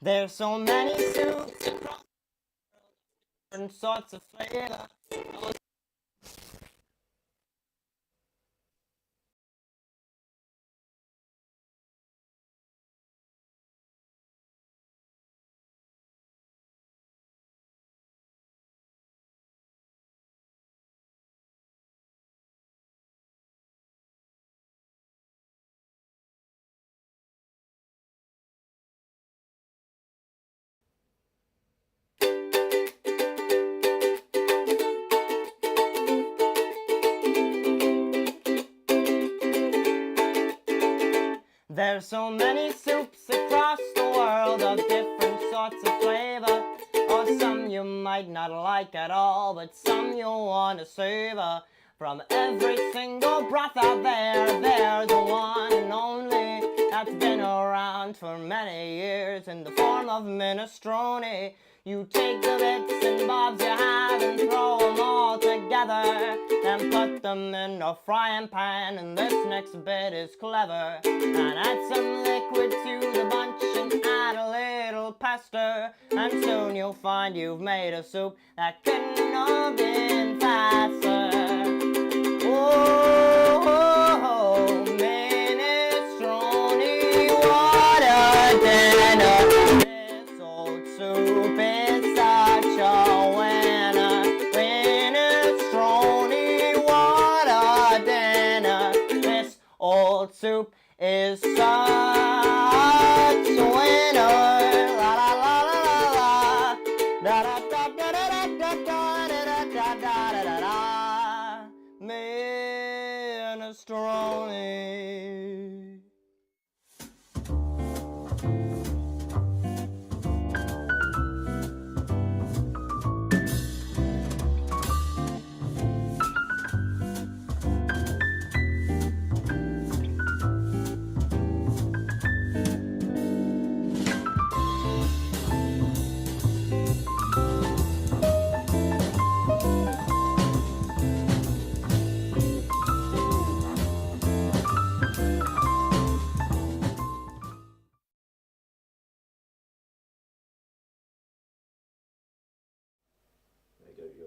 There's so many soups across different sorts of flavor. There's so many soups across the world of different sorts of flavor. Or some you might not like at all, but some you'll want to savor. From every single broth out there, there's the one and only that's been around for many years in the form of minestrone. You take the bits and bobs you have and throw them all together, then put them in a frying pan, and this next bit is clever. And add some liquid to the bunch and add a little pesto, and soon you'll find you've made a soup that couldn't have been faster. Oh, minestrone, what a dinner! This old soup is such a winner. Minestrone, what a dinner! This old soup is such a winner. La la la la la la, da da da da da da da da da da da da. Minestrone.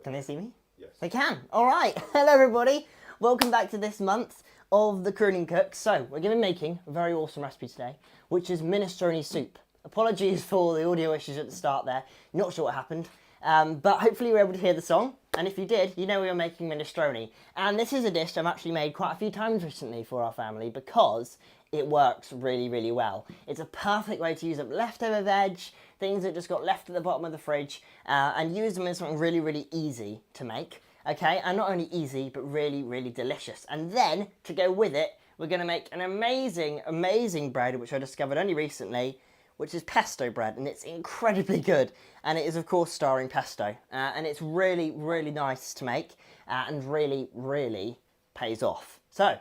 Can they see me? Yes. They can. All right. Hello, everybody. Welcome back to this month of the Crooning Cooks. So we're going to be making a very awesome recipe today, which is minestrone soup. Apologies for the audio issues at the start there. Not sure what happened, but hopefully you were able to hear the song. And if you did, you know we were making minestrone. And this is a dish I've actually made quite a few times recently for our family because it works really, really well. It's a perfect way to use up leftover veg, things that just got left at the bottom of the fridge, and use them as something really, really easy to make. Okay, and not only easy, but really, really delicious. And then, to go with it, we're going to make an amazing, amazing bread, which I discovered only recently, which is pesto bread, and it's incredibly good. And it is, of course, starring pesto. And it's really, really nice to make, and really, really pays off. So,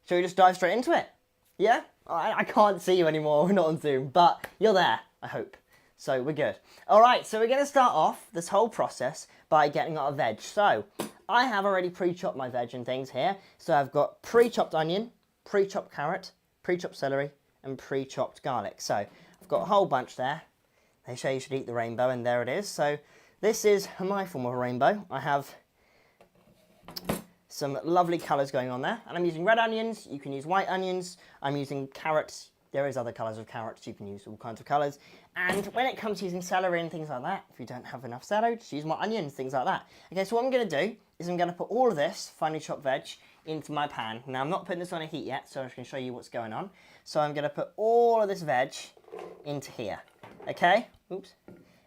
shall we just dive straight into it? Yeah? I can't see you anymore, we're not on Zoom, but you're there, I hope. So we're good. All right, so we're going to start off this whole process by getting our veg. So I have already pre-chopped my veg and things here. So I've got pre-chopped onion, pre-chopped carrot, pre-chopped celery, and pre-chopped garlic. So I've got a whole bunch there. They say you should eat the rainbow, and there it is. So this is my form of a rainbow. I have some lovely colours going on there, and I'm using red onions. You can use white onions. I'm using carrots. There is other colours of carrots. You can use all kinds of colours. And when it comes to using celery and things like that, if you don't have enough celery, just use more onions, things like that. Okay, so what I'm going to do is I'm going to put all of this finely chopped veg into my pan. Now, I'm not putting this on a heat yet, so I can show you what's going on. So I'm going to put all of this veg into here. Okay, oops.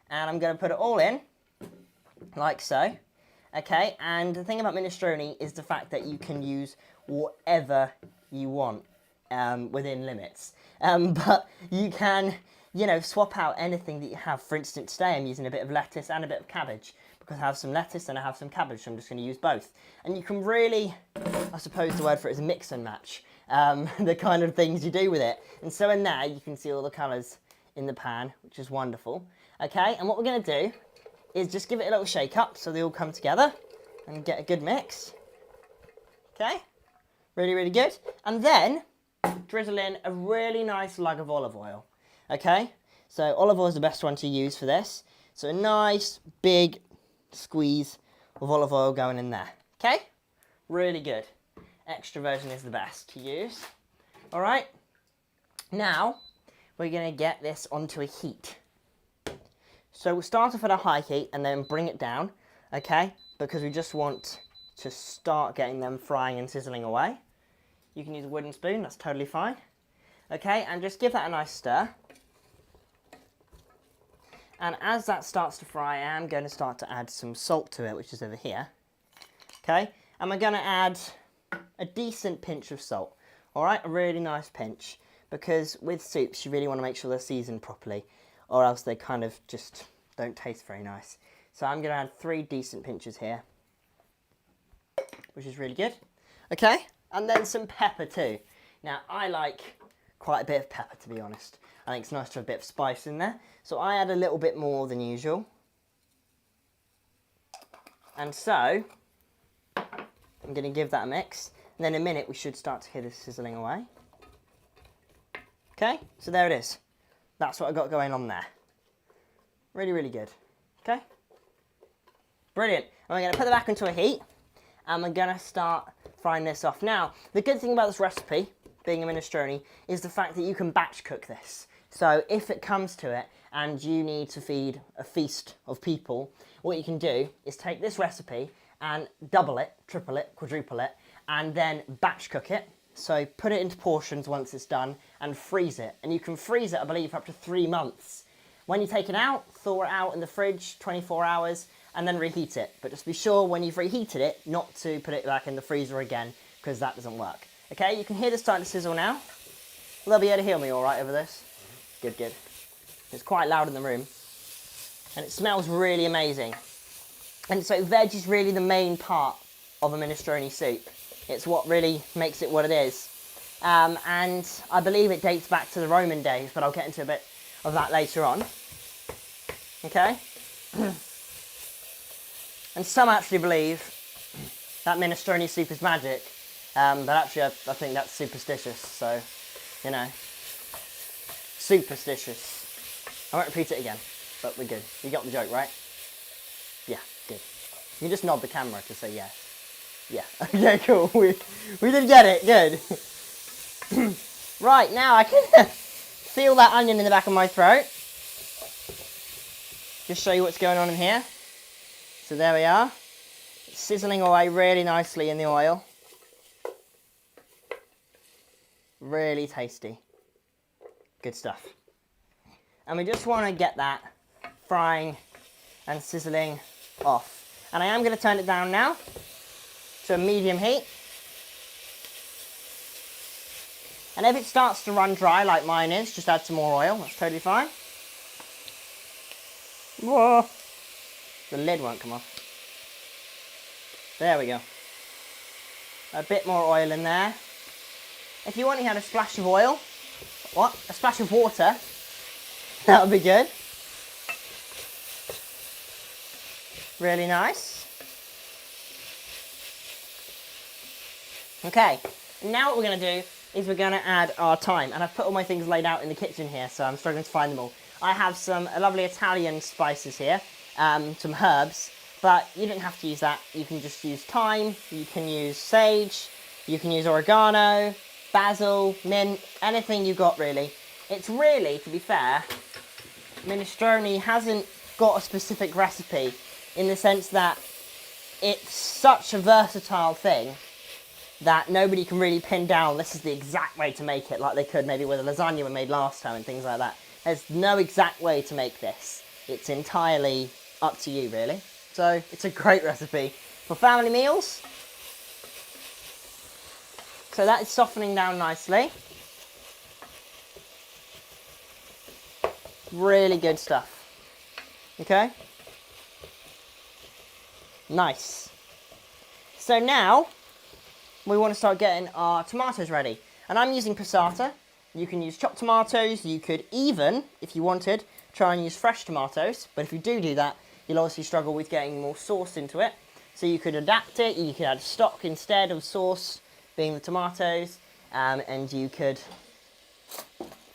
And I'm going to put it all in, like so. Okay, and the thing about minestrone is the fact that you can use whatever you want within limits. But you can, you know, swap out anything that you have. For instance, today I'm using a bit of lettuce and a bit of cabbage because I have some lettuce and I have some cabbage, so I'm just going to use both. And you can really, I suppose the word for it is mix and match, the kind of things you do with it. And so in there you can see all the colours in the pan, which is wonderful. Okay, and what we're going to do is just give it a little shake up so they all come together and get a good mix. Okay, really, really good. And then drizzle in a really nice lug of olive oil. Okay, So olive oil is the best one to use for this. So a nice big squeeze of olive oil going in there. Okay? Really good. Extra virgin is the best to use. All right? Now, we're going to get this onto a heat. So we'll start off at a high heat and then bring it down, okay? Because we just want to start getting them frying and sizzling away. You can use a wooden spoon, that's totally fine. Okay, and just give that a nice stir. And as that starts to fry, I am going to start to add some salt to it, which is over here. Okay, and we're going to add a decent pinch of salt. All right, a really nice pinch. Because with soups, you really want to make sure they're seasoned properly, or else they kind of just don't taste very nice. So I'm going to add 3 decent pinches here, which is really good. Okay, and then some pepper too. Now, I like quite a bit of pepper, to be honest. I think it's nice to have a bit of spice in there. So I add a little bit more than usual. And so, I'm going to give that a mix. And then in a minute, we should start to hear this sizzling away. Okay, so there it is. That's what I've got going on there. Really, really good. Okay? Brilliant. And we're going to put it back into a heat. And we're going to start frying this off. Now, the good thing about this recipe, being a minestrone, is the fact that you can batch cook this. So if it comes to it and you need to feed a feast of people, what you can do is take this recipe and double it, triple it, quadruple it, and then batch cook it. So put it into portions once it's done and freeze it. And you can freeze it, I believe, for up to 3 months. When you take it out, thaw it out in the fridge, 24 hours, and then reheat it. But just be sure when you've reheated it, not to put it back in the freezer again, because that doesn't work. Okay, you can hear this starting to sizzle now. Will they be able to hear me all right over this? Good, good. It's quite loud in the room. And it smells really amazing. And so veg is really the main part of a minestrone soup. It's what really makes it what it is. And I believe it dates back to the Roman days, but I'll get into a bit of that later on. Okay? And some actually believe that minestrone soup is magic. But actually, I think that's superstitious. So, you know, superstitious. I won't repeat it again, but we're good. You got the joke, right? Yeah, good. You just nod the camera to say yes. Yeah, okay, cool. We did get it, good. Right, now I can feel that onion in the back of my throat. Just show you what's going on in here. So there we are. It's sizzling away really nicely in the oil. Really tasty. Good stuff. And we just want to get that frying and sizzling off. And I am going to turn it down now to a medium heat. And if it starts to run dry like mine is, just add some more oil. That's totally fine. Whoa. The lid won't come off. There we go. A bit more oil in there. If you only had a splash of oil, a splash of water, that would be good. Really nice. Okay, now what we're going to do is we're going to add our thyme. And I've put all my things laid out in the kitchen here, so I'm struggling to find them all. I have some lovely Italian spices here, some herbs, but you don't have to use that. You can just use thyme, you can use sage, you can use oregano, basil, mint, anything you got really. It's really, to be fair, minestrone hasn't got a specific recipe in the sense that it's such a versatile thing that nobody can really pin down this is the exact way to make it like they could maybe with a lasagna we made last time and things like that. There's no exact way to make this. It's entirely up to you really. So it's a great recipe for family meals. So that is softening down nicely. Really good stuff. Okay? Nice. So now we want to start getting our tomatoes ready. And I'm using passata. You can use chopped tomatoes. You could even, if you wanted, try and use fresh tomatoes. But if you do that, you'll obviously struggle with getting more sauce into it. So you could adapt it. You could add stock instead of sauce, being the tomatoes. And you could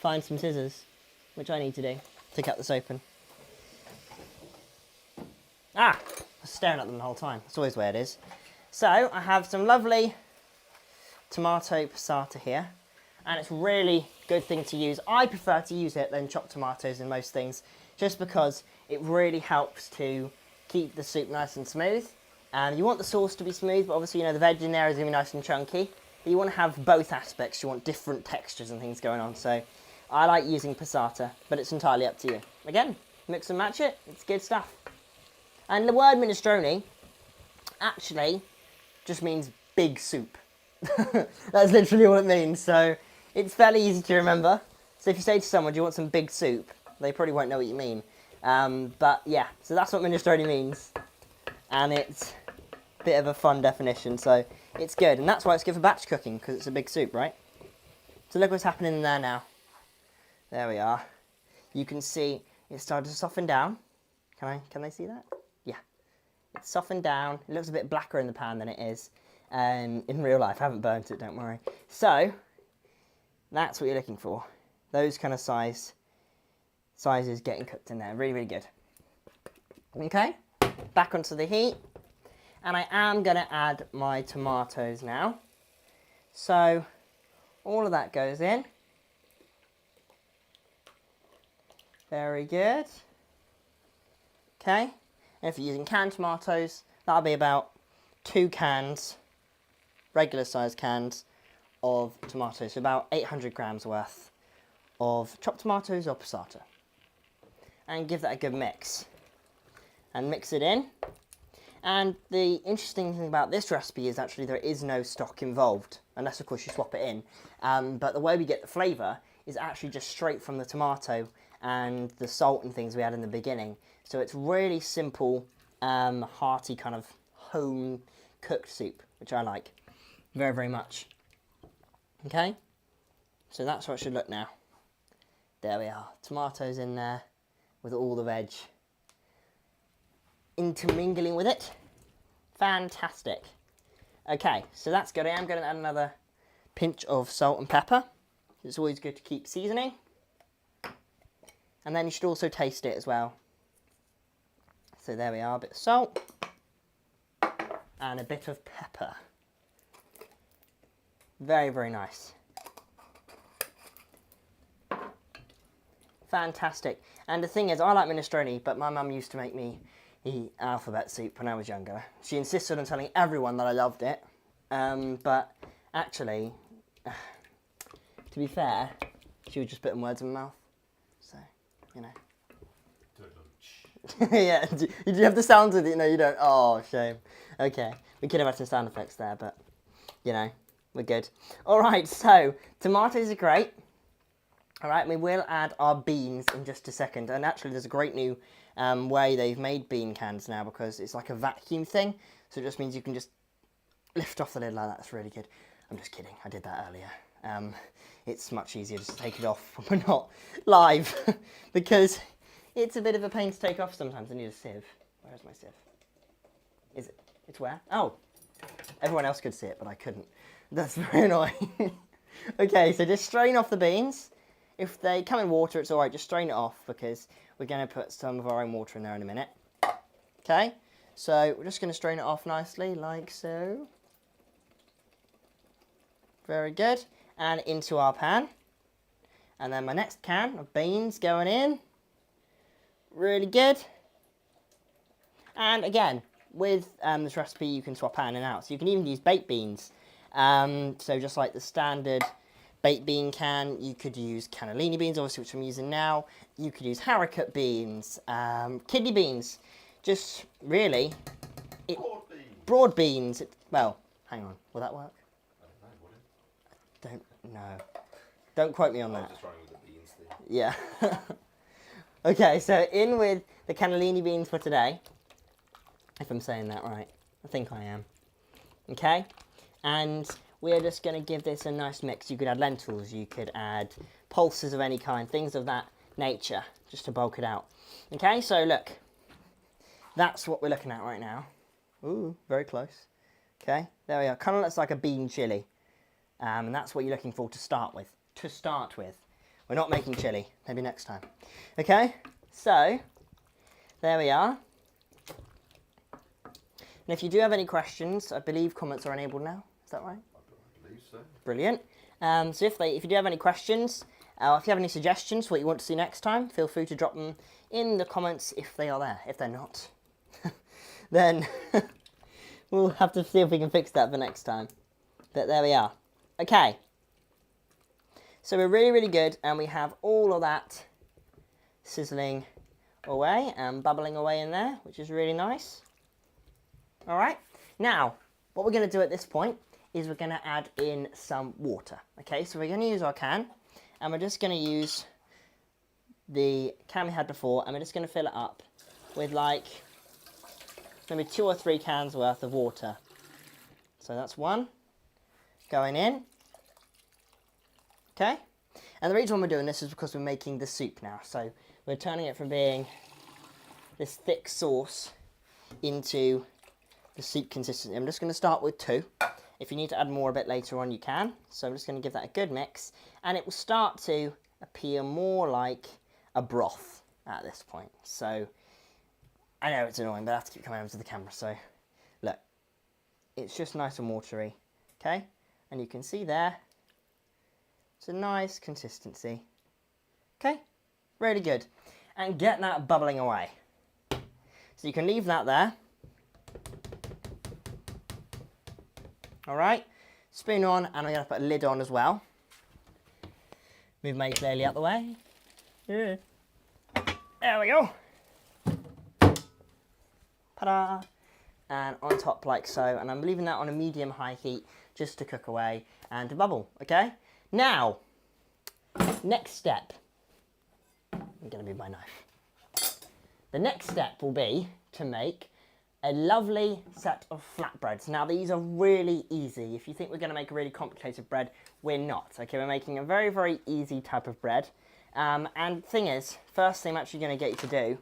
find some scissors, which I need to do. to cut this open. Ah, I was staring at them the whole time. That's always the way it is. So I have some lovely tomato passata here, and it's really good thing to use. I prefer to use it than chopped tomatoes in most things, just because it really helps to keep the soup nice and smooth. And you want the sauce to be smooth, but obviously, you know, the veg in there is going to be nice and chunky. But you want to have both aspects. You want different textures and things going on. So I like using passata, but it's entirely up to you. Again, mix and match it. It's good stuff. And the word minestrone actually just means big soup. That's literally what it means. So it's fairly easy to remember. So if you say to someone, do you want some big soup? They probably won't know what you mean. But yeah, so that's what minestrone means. And it's a bit of a fun definition, so it's good. And that's why it's good for batch cooking, because it's a big soup, right? So look what's happening in there now. There we are. You can see it started to soften down. Can they see that? Yeah. It's softened down. It looks a bit blacker in the pan than it is in real life. I haven't burnt it, don't worry. So that's what you're looking for. Those kind of sizes getting cooked in there. Really, really good. Okay. Back onto the heat, and I am going to add my tomatoes now. So all of that goes in. Very good. Okay, and if you're using canned tomatoes, that'll be about 2 cans, regular size cans of tomatoes, so about 800 grams worth of chopped tomatoes or passata. And give that a good mix. And mix it in. And the interesting thing about this recipe is actually there is no stock involved, unless of course you swap it in. But the way we get the flavour is actually just straight from the tomato and the salt and things we had in the beginning. So it's really simple, hearty kind of home cooked soup, which I like very, very much. Okay, so that's how it should look now. There we are, tomatoes in there with all the veg intermingling with it. Fantastic. Okay, so that's good. I am going to add another pinch of salt and pepper. It's always good to keep seasoning. And then you should also taste it as well. So there we are, a bit of salt and a bit of pepper. Very, very nice. Fantastic. And the thing is, I like minestrone, but my mum used to make me eat alphabet soup when I was younger. She insisted on telling everyone that I loved it. But actually, to be fair, she would just put words in my mouth. So, you know. Yeah, do you have the sounds with it? No, you don't. Oh, shame. Okay, we could have had some sound effects there, but, you know, we're good. All right, so tomatoes are great. All right, we will add our beans in just a second. And actually, there's a great new way they've made bean cans now, because it's like a vacuum thing. So it just means you can just lift off the lid like that. That's really good. I'm just kidding. I did that earlier. It's much easier just to take it off when we're not live because it's a bit of a pain to take off sometimes. I need a sieve. Where's my sieve? Is it? It's where? Oh, everyone else could see it, but I couldn't. That's very annoying. Okay, so just strain off the beans. If they come in water, it's all right. Just strain it off because we're going to put some of our own water in there in a minute. Okay, so we're just going to strain it off nicely, like so. Very good. And into our pan. And then my next can of beans going in. Really good. And again, with this recipe, you can swap pan and out. So you can even use baked beans. So just like the standard baked bean can, you could use cannellini beans, obviously, which I'm using now. You could use haricot beans, kidney beans. Just really... Broad beans. Well, hang on. Will that work? Don't know. Don't quote me on that. Just running with the beans thing. Yeah. Okay, so in with the cannellini beans for today. If I'm saying that right. I think I am. Okay? And we're just going to give this a nice mix. You could add lentils, you could add pulses of any kind, things of that nature, just to bulk it out. Okay, so look. That's what we're looking at right now. Ooh, very close. Okay, there we are. Kind of looks like a bean chilli. And that's what you're looking for to start with. We're not making chili. Maybe next time. Okay, so there we are. And if you do have any questions, I believe comments are enabled now. Is that right? I believe so. Brilliant. So if you do have any questions, if you have any suggestions for what you want to see next time, feel free to drop them in the comments if they are there. If they're not, then we'll have to see if we can fix that for next time. But there we are. Okay. So we're really, really good, and we have all of that sizzling away and bubbling away in there, which is really nice. All right. Now, what we're going to do at this point is we're going to add in some water. Okay, so we're going to use our can, and we're just going to use the can we had before, and we're just going to fill it up with like maybe 2 or 3 cans worth of water. So that's one going in. Okay, and the reason we're doing this is because we're making the soup now. So we're turning it from being this thick sauce into the soup consistency. I'm just going to start with 2. If you need to add more a bit later on, you can. So I'm just going to give that a good mix, and it will start to appear more like a broth at this point. So I know it's annoying, but I have to keep coming over to the camera. So look, it's just nice and watery. Okay, and you can see there, it's a nice consistency. Okay, really good. And get that bubbling away. So you can leave that there. All right, spoon on, and I'm going to put a lid on as well. Move my ukulele out the way. Yeah. There we go. Ta-da! And on top like so, and I'm leaving that on a medium-high heat just to cook away and to bubble, okay? Now, next step. I'm going to move my knife. The next step will be to make a lovely set of flatbreads. Now these are really easy. If you think we're going to make a really complicated bread, we're not. Okay, we're making a very, very easy type of bread. And thing is, first thing I'm actually going to get you to do,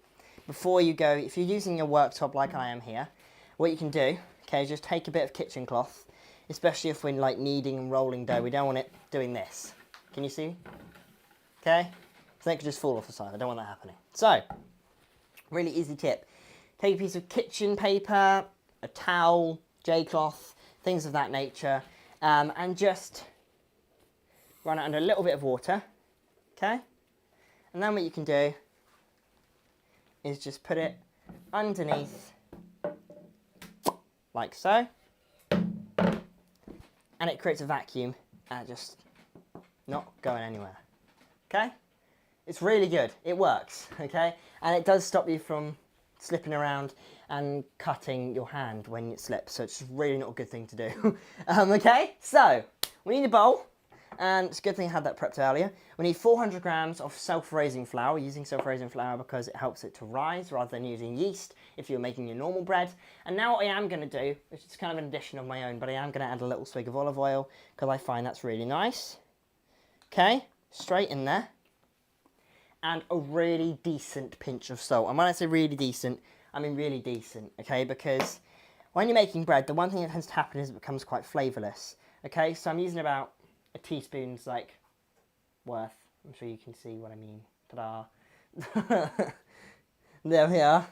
before you go, if you're using your worktop like I am here, what you can do, okay, is just take a bit of kitchen cloth, especially if we're like kneading and rolling dough. We don't want it doing this. Can you see? Okay, so it could just fall off the side. I don't want that happening. So, really easy tip. Take a piece of kitchen paper, a towel, J-cloth, things of that nature, and just run it under a little bit of water, okay? And then what you can do is just put it underneath, like so, and it creates a vacuum and just not going anywhere, okay? It's really good, it works, okay? And it does stop you from slipping around and cutting your hand when it slips, so it's really not a good thing to do. Okay, so we need a bowl, and it's a good thing I had that prepped earlier. We need 400 grams of self-raising flour. We're using self-raising flour because it helps it to rise rather than using yeast if you're making your normal bread. And now what I am going to do, which is kind of an addition of my own, but I am going to add a little swig of olive oil because I find that's really nice. Okay, straight in there. And a really decent pinch of salt. And when I say really decent, I mean really decent, okay? Because when you're making bread, the one thing that tends to happen is it becomes quite flavourless, okay? So I'm using about a teaspoon's like worth. I'm sure you can see what I mean. Ta-da! There we are.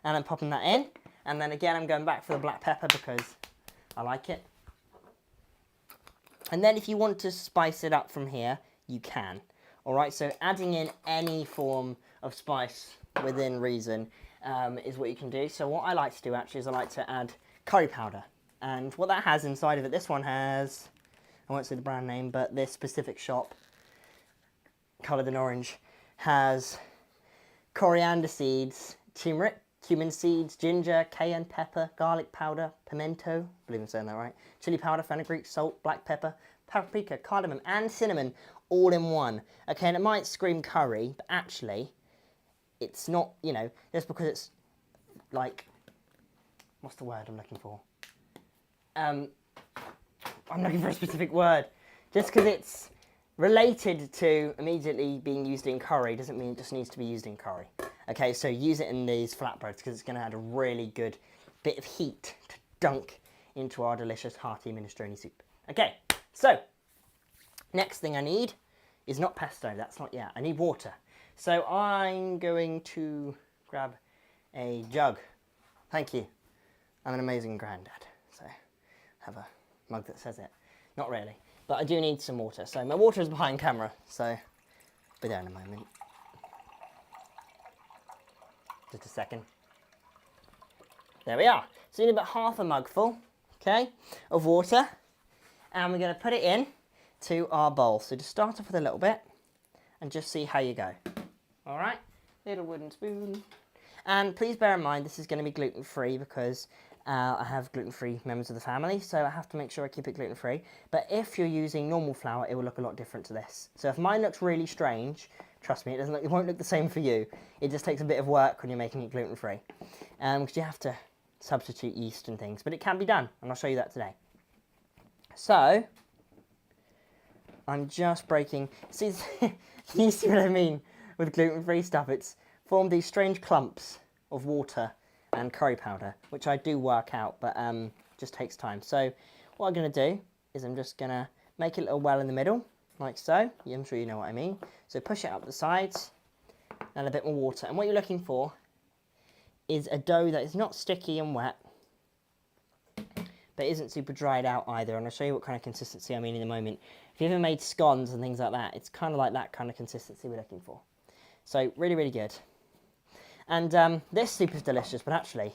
And I'm popping that in. And then again, I'm going back for the black pepper because I like it. And then if you want to spice it up from here, you can. Alright, so adding in any form of spice within reason is what you can do. So what I like to do actually is I like to add curry powder. And what that has inside of it, this one has, I won't say the brand name, but this specific shop, coloured in orange, has coriander seeds, turmeric, cumin seeds, ginger, cayenne pepper, garlic powder, pimento, I believe I'm saying that right, chili powder, fenugreek, salt, black pepper, paprika, cardamom, and cinnamon, all in one. Okay, and it might scream curry, but actually, it's not, you know, just because it's like, what's the word I'm looking for? I'm looking for a specific word. Just because it's related to immediately being used in curry doesn't mean it just needs to be used in curry. Okay, so use it in these flatbreads because it's going to add a really good bit of heat to dunk into our delicious hearty minestrone soup. Okay, so next thing I need is not pesto. That's not yet. I need water. So I'm going to grab a jug. Thank you. I'm an amazing granddad. So I have a mug that says it. Not really. But I do need some water. So my water is behind camera. So I'll be there in a moment. Just a second. There we are. So you need about half a mug full, okay, of water. And we're going to put it in to our bowl. So just start off with a little bit and just see how you go. All right, little wooden spoon. And please bear in mind this is going to be gluten-free because I have gluten-free members of the family, so I have to make sure I keep it gluten-free. But if you're using normal flour, it will look a lot different to this. So if mine looks really strange, trust me, it won't look the same for you. It just takes a bit of work when you're making it gluten-free. Because you have to substitute yeast and things, but it can be done, and I'll show you that today. So I'm just breaking, see, you see what I mean with gluten-free stuff? It's formed these strange clumps of water and curry powder, which I do work out, but just takes time. So what I'm going to do is I'm just going to make a little well in the middle, like so. Yeah, I'm sure you know what I mean. So push it up the sides and a bit more water. And what you're looking for is a dough that is not sticky and wet, but isn't super dried out either. And I'll show you what kind of consistency I mean in a moment. If you've ever made scones and things like that, it's kind of like that kind of consistency we're looking for. So really, really good. And this soup is delicious, but actually,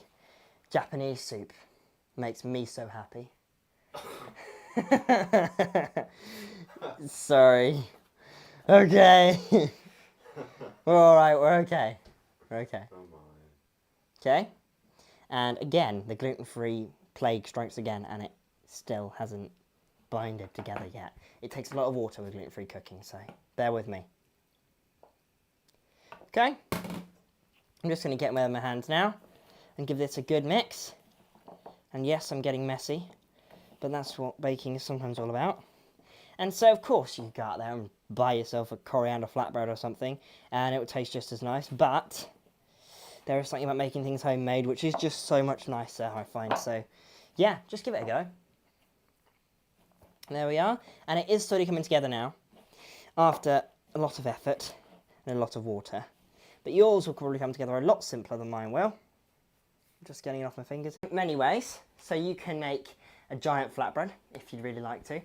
Japanese soup makes me so happy. Sorry. Okay. We're all right. We're okay. We're okay. Okay. And again, the gluten-free plague strikes again, and it still hasn't binded together yet. It takes a lot of water with gluten-free cooking, so bear with me. Okay. I'm just going to get with my hands now and give this a good mix. And yes, I'm getting messy, but that's what baking is sometimes all about. And so, of course, you can go out there and buy yourself a coriander flatbread or something, and it will taste just as nice. But there is something about making things homemade, which is just so much nicer, I find. So, yeah, just give it a go. There we are. And it is slowly coming together now, after a lot of effort and a lot of water. But yours will probably come together a lot simpler than mine will. I'm just getting it off my fingers. Many ways. So you can make a giant flatbread, if you'd really like to,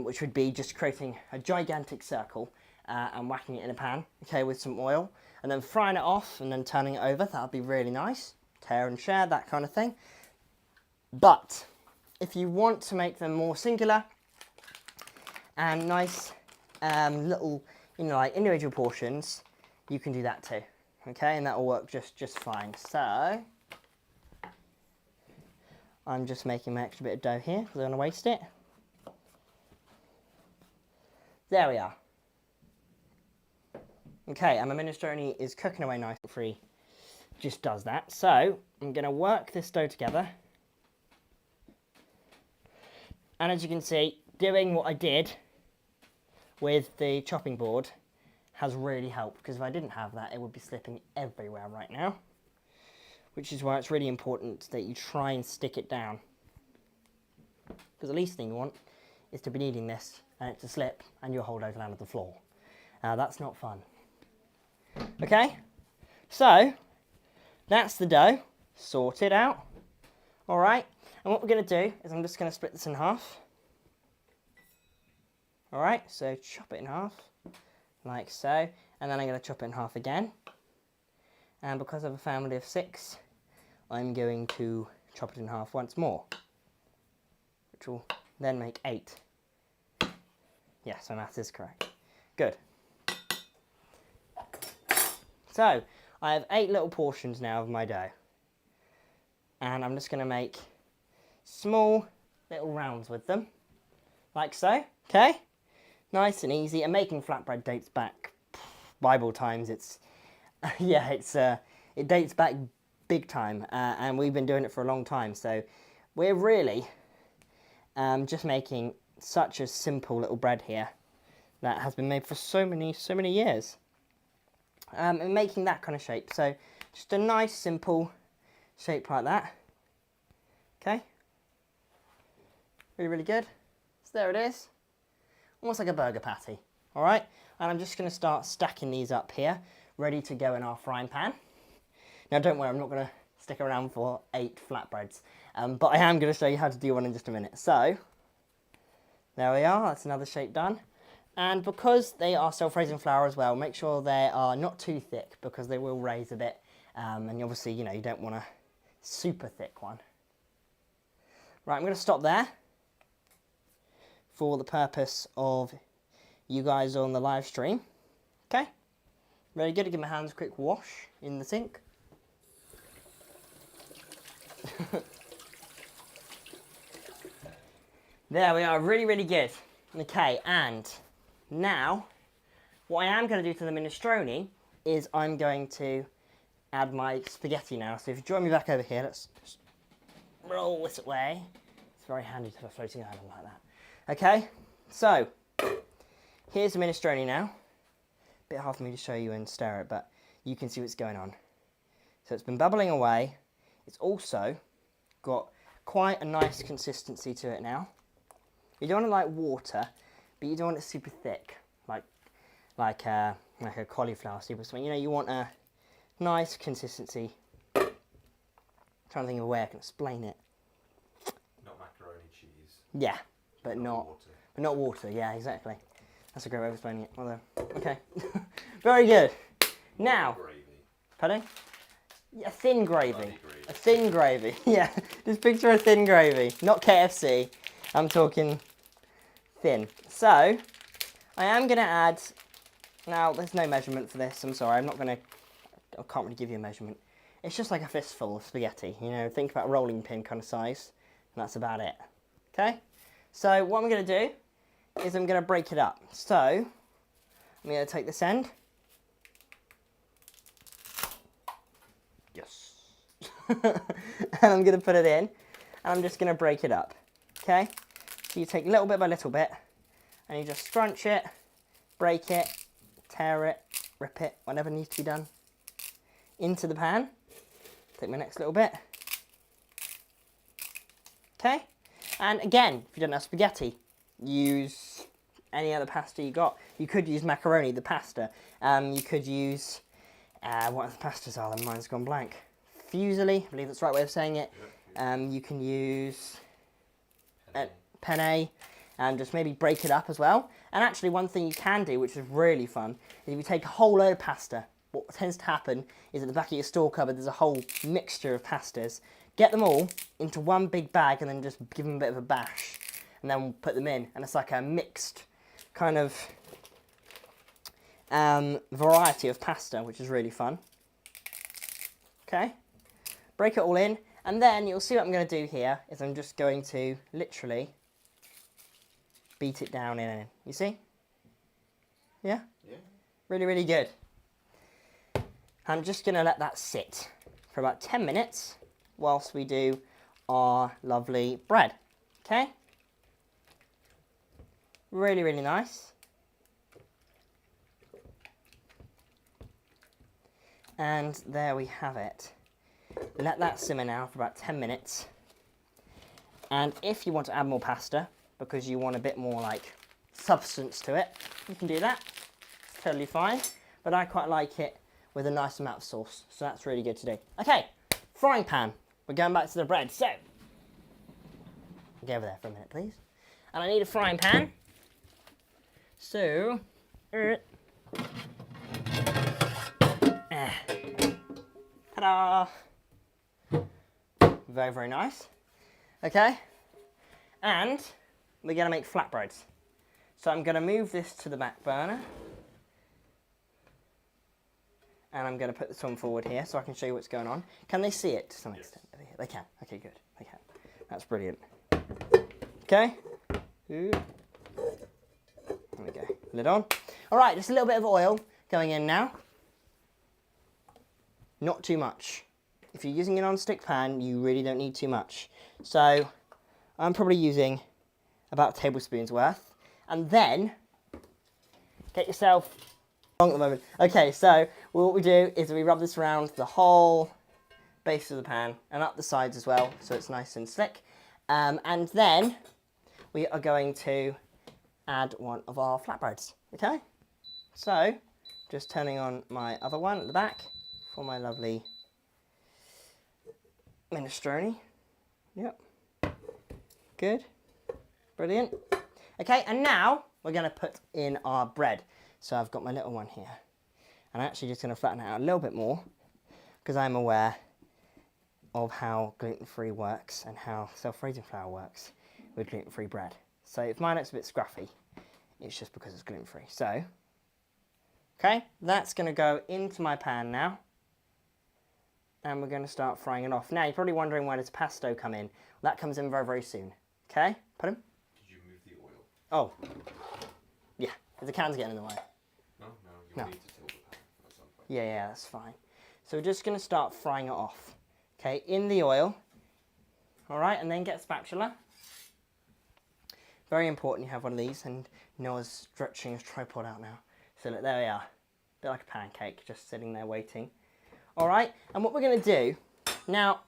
which would be just creating a gigantic circle and whacking it in a pan, okay, with some oil, and then frying it off and then turning it over. That would be really nice. Tear and share, that kind of thing. But if you want to make them more singular and nice little, you know, like individual portions, you can do that too, okay, and that will work just fine. So I'm just making my extra bit of dough here because I don't want to waste it. There we are. Okay, and my minestrone is cooking away nice and free. Just does that. So I'm going to work this dough together. And as you can see, doing what I did with the chopping board has really helped, because if I didn't have that, it would be slipping everywhere right now. Which is why it's really important that you try and stick it down. Because the least thing you want is to be kneading this and it to slip and your whole dough to land on the floor. That's not fun. Okay, so that's the dough sorted out. All right, and what we're going to do is I'm just going to split this in half. All right, so chop it in half, like so, and then I'm going to chop it in half again. And because I have a family of 6, I'm going to chop it in half once more, which will then make 8. Yes, my math is correct. Good. So, I have 8 little portions now of my dough. And I'm just going to make small little rounds with them, like so, okay? Nice and easy. And making flatbread dates back Bible times. It's, yeah, it dates back big time, and we've been doing it for a long time. So we're really just making such a simple little bread here that has been made for so many years. And making that kind of shape. So just a nice simple shape like that. Okay. Really, really good. So there it is. Almost like a burger patty. All right, and I'm just going to start stacking these up here, ready to go in our frying pan. Now don't worry, I'm not going to stick around for 8 flatbreads, but I am going to show you how to do one in just a minute. So, there we are, that's another shape done. And because they are self-raising flour as well, make sure they are not too thick because they will raise a bit. And obviously, you know, you don't want a super thick one. Right, I'm going to stop there for the purpose of you guys on the live stream. Okay, very good. Give my hands a quick wash in the sink. There we are, really, really good. Okay, and now what I am going to do to the minestrone is I'm going to add my spaghetti now. So if you join me back over here, let's just roll this away. It's very handy to have a floating island like that. Okay, so here's the minestrone now. Bit hard for me to show you and stare at, but you can see what's going on. So it's been bubbling away. It's also got quite a nice consistency to it now. You don't want it like water, but you don't want it super thick, like a cauliflower soup or something. You know, you want a nice consistency. I'm trying to think of a way I can explain it. Not macaroni cheese. Yeah, but not water. But not water. Yeah, exactly. That's a great way of explaining it. Well done. Okay, very good. Now, Gravy. pardon? Yeah, a thin gravy. Gravy. A thin gravy. Yeah, just picture a thin gravy, not KFC. I'm talking thin. So, I am going to add, now there's no measurement for this, I'm sorry, I can't really give you a measurement. It's just like a fistful of spaghetti, you know, think about a rolling pin kind of size, and that's about it. Okay? So, what I'm going to do is I'm going to break it up. So, I'm going to take this end. Yes. And I'm going to put it in, and I'm just going to break it up. Okay, so you take little bit by little bit and you just scrunch it, break it, tear it, rip it, whatever needs to be done, into the pan. Take my next little bit. Okay, and again, if you don't have spaghetti, use any other pasta you got. You could use macaroni, the pasta. You could use, what the pastas are, mine's gone blank. Fusilli, I believe that's the right way of saying it. You can use penne, and just maybe break it up as well. And actually one thing you can do, which is really fun, is if you take a whole load of pasta, what tends to happen is at the back of your store cupboard there's a whole mixture of pastas. Get them all into one big bag and then just give them a bit of a bash and then put them in, and it's like a mixed kind of variety of pasta, which is really fun. Okay, break it all in. And then you'll see what I'm going to do here is I'm just going to literally beat it down in. You see? Yeah? Yeah. Really, really good. I'm just going to let that sit for about 10 minutes whilst we do our lovely bread. Okay? Really, really nice. And there we have it. Let that simmer now for about 10 minutes. And if you want to add more pasta, because you want a bit more like substance to it, you can do that. It's totally fine. But I quite like it with a nice amount of sauce. So that's really good to do. Okay, frying pan. We're going back to the bread. So, go over there for a minute, please. And I need a frying pan. So, ta-da! Very, very nice. Okay, and we're going to make flatbreads. So I'm going to move this to the back burner. And I'm going to put this one forward here so I can show you what's going on. Can they see it to some extent? They can. Okay, good. They can. That's brilliant. Okay. Ooh. There we go. Lid on. All right, just a little bit of oil going in now. Not too much. If you're using a non-stick pan, you really don't need too much. So I'm probably using about a tablespoon's worth. And then get yourself wrong at the moment. Okay, so what we do is we rub this around the whole base of the pan and up the sides as well, so it's nice and slick. And then we are going to add one of our flatbreads. Okay, so just turning on my other one at the back for my lovely minestrone. Yep, good, brilliant. Okay, and now we're going to put in our bread. So I've got my little one here. And I'm actually just going to flatten it out a little bit more because I'm aware of how gluten-free works and how self-raising flour works with gluten-free bread. So if mine looks a bit scruffy, it's just because it's gluten-free. So, okay, that's going to go into my pan now. And we're going to start frying it off. Now, you're probably wondering where does pesto come in. Well, that comes in very, very soon. Okay, put 'em. Did you move the oil? Oh, yeah, the can's getting in the way. No, you'll need to tilt the pan at some point. Yeah, that's fine. So we're just going to start frying it off. Okay, in the oil. All right, and then get a spatula. Very important you have one of these, and Noah's stretching his tripod out now. So look, there we are. A bit like a pancake, just sitting there waiting. All right, and what we're going to do, now,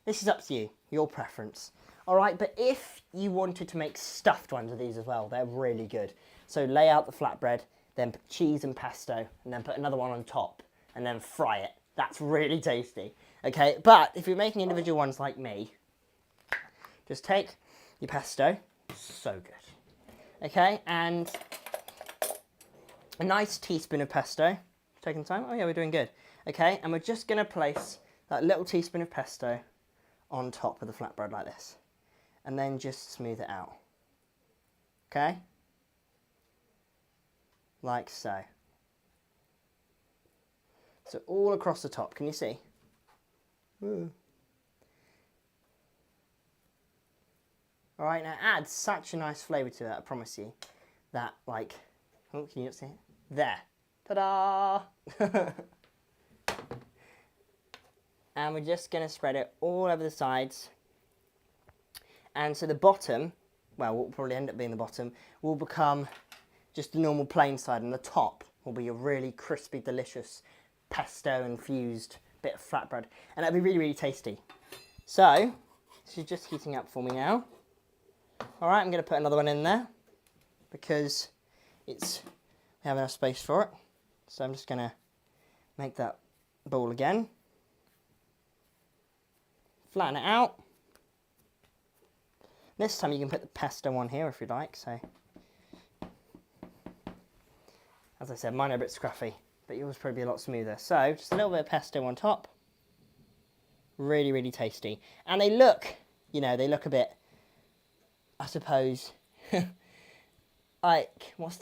this is up to you, your preference. All right, but if you wanted to make stuffed ones of these as well, they're really good. So lay out the flatbread, then put cheese and pesto, and then put another one on top, and then fry it. That's really tasty. Okay, but if you're making individual ones like me, just take your pesto, so good. Okay, and a nice teaspoon of pesto. Taking time? Oh yeah, we're doing good. Okay, and we're just going to place that little teaspoon of pesto on top of the flatbread like this. And then just smooth it out. Okay? Like so. So all across the top, can you see? Ooh. Alright, now it adds such a nice flavour to it, I promise you. That, like, oh, can you not see it? There. Ta-da! And we're just going to spread it all over the sides. And so the bottom, well, what will probably end up being the bottom, will become just the normal plain side, and the top will be a really crispy, delicious, pesto-infused bit of flatbread. And that'll be really, really tasty. So, this is just heating up for me now. Alright, I'm going to put another one in there because we have enough space for it. So I'm just going to make that bowl again. Flatten it out. This time you can put the pesto on here if you like. So, as I said, mine are a bit scruffy, but yours will probably be a lot smoother. So, just a little bit of pesto on top. Really, really tasty. And they look, you know, they look a bit, I suppose, like, what's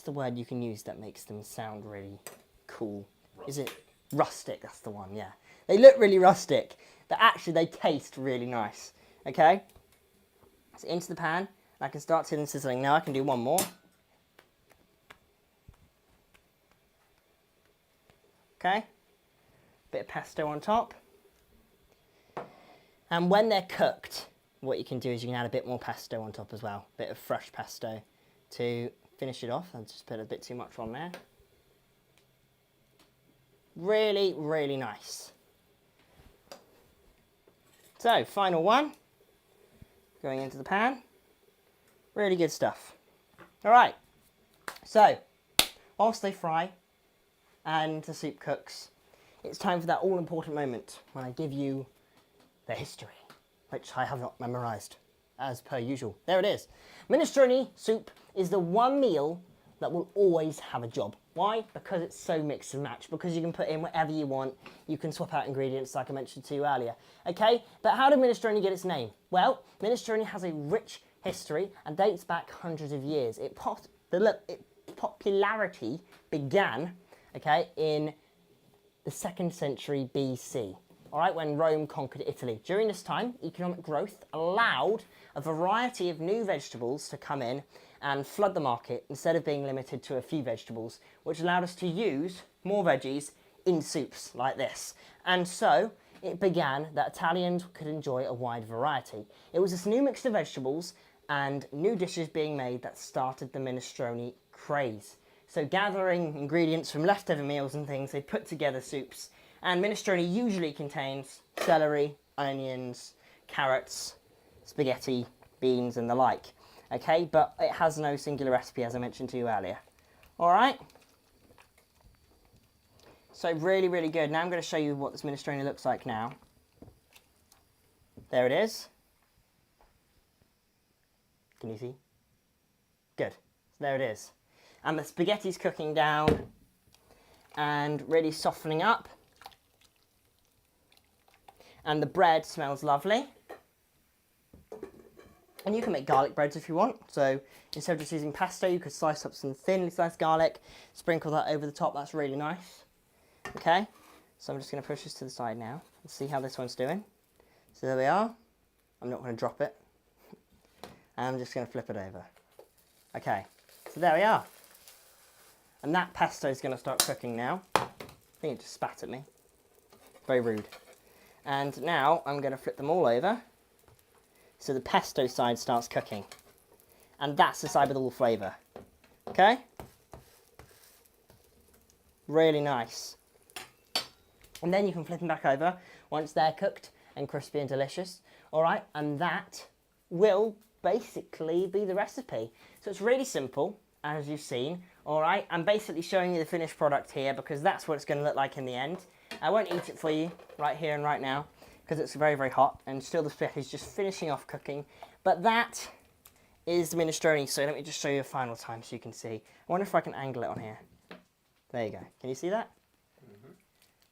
the word you can use that makes them sound really cool? Rustic. Is it rustic? That's the one, yeah. They look really rustic, but actually they taste really nice. Okay? So into the pan, I can start seeing them sizzling. Now I can do one more. Okay? Bit of pesto on top. And when they're cooked, what you can do is you can add a bit more pesto on top as well. A bit of fresh pesto to finish it off. I'll just put a bit too much on there. Really, really nice. So, final one. Going into the pan. Really good stuff. Alright. So, whilst they fry and the soup cooks, it's time for that all-important moment when I give you the history, which I have not memorised, as per usual. There it is. Minestrone soup is the one meal that will always have a job. Why? Because it's so mix and match, because you can put in whatever you want, you can swap out ingredients like I mentioned to you earlier. Okay, but how did minestrone get its name? Well, minestrone has a rich history and dates back hundreds of years. Its popularity began, okay, in the 2nd century BC. All right, when Rome conquered Italy. During this time, economic growth allowed a variety of new vegetables to come in and flood the market instead of being limited to a few vegetables, which allowed us to use more veggies in soups like this. And so it began that Italians could enjoy a wide variety. It was this new mix of vegetables and new dishes being made that started the minestrone craze. So gathering ingredients from leftover meals and things, they put together soups. And minestrone usually contains celery, onions, carrots, spaghetti, beans and the like. Okay, but it has no singular recipe as I mentioned to you earlier. All right. So really, really good. Now I'm going to show you what this minestrone looks like now. There it is. Can you see? Good. So there it is. And the spaghetti's cooking down and really softening up. And the bread smells lovely. And you can make garlic breads if you want. So instead of just using pesto, you could slice up some thinly sliced garlic, sprinkle that over the top. That's really nice. Okay, so I'm just going to push this to the side now and see how this one's doing. So there we are. I'm not going to drop it. I'm just going to flip it over. Okay, so there we are. And that pesto is going to start cooking now. I think it just spat at me. Very rude. And now I'm going to flip them all over so the pesto side starts cooking. And that's the side with all the flavour. Okay? Really nice. And then you can flip them back over once they're cooked and crispy and delicious. All right, and that will basically be the recipe. So it's really simple, as you've seen. All right, I'm basically showing you the finished product here because that's what it's going to look like in the end. I won't eat it for you right here and right now because it's very, very hot and still the spaghetti is just finishing off cooking. But that is the minestrone. So let me just show you a final time so you can see. I wonder if I can angle it on here. There you go. Can you see that?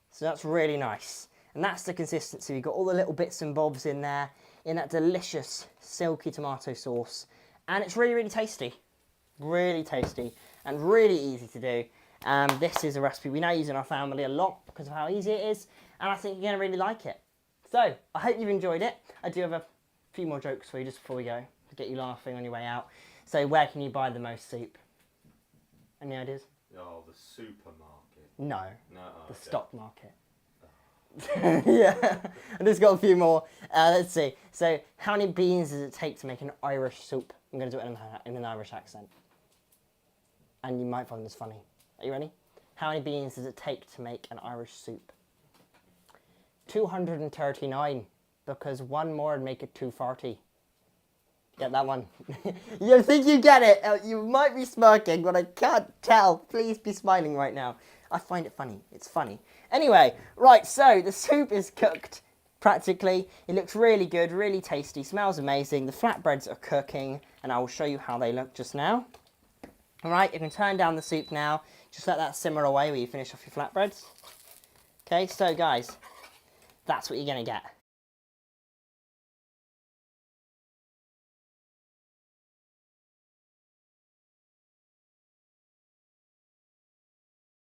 So that's really nice. And that's the consistency. You've got all the little bits and bobs in there, in that delicious silky tomato sauce. And it's really, really tasty. Really tasty and really easy to do. This is a recipe we now use in our family a lot because of how easy it is. And I think you're going to really like it. So, I hope you've enjoyed it. I do have a few more jokes for you just before we go to get you laughing on your way out. So, where can you buy the most soup? Any ideas? Oh, the supermarket. No, No, the okay. stock market. Yeah, I just got a few more. Let's see. So, how many beans does it take to make an Irish soup? I'm going to do it in an Irish accent. And you might find this funny. Are you ready? How many beans does it take to make an Irish soup? 239, because one more would make it 240. Get that one? You think you get it? You might be smirking, but I can't tell. Please be smiling right now. I find it funny. It's funny. Anyway, right, so the soup is cooked, practically. It looks really good, really tasty, smells amazing. The flatbreads are cooking, and I will show you how they look just now. All right, you can turn down the soup now. Just let that simmer away while you finish off your flatbreads. Okay, so guys, that's what you're going to get.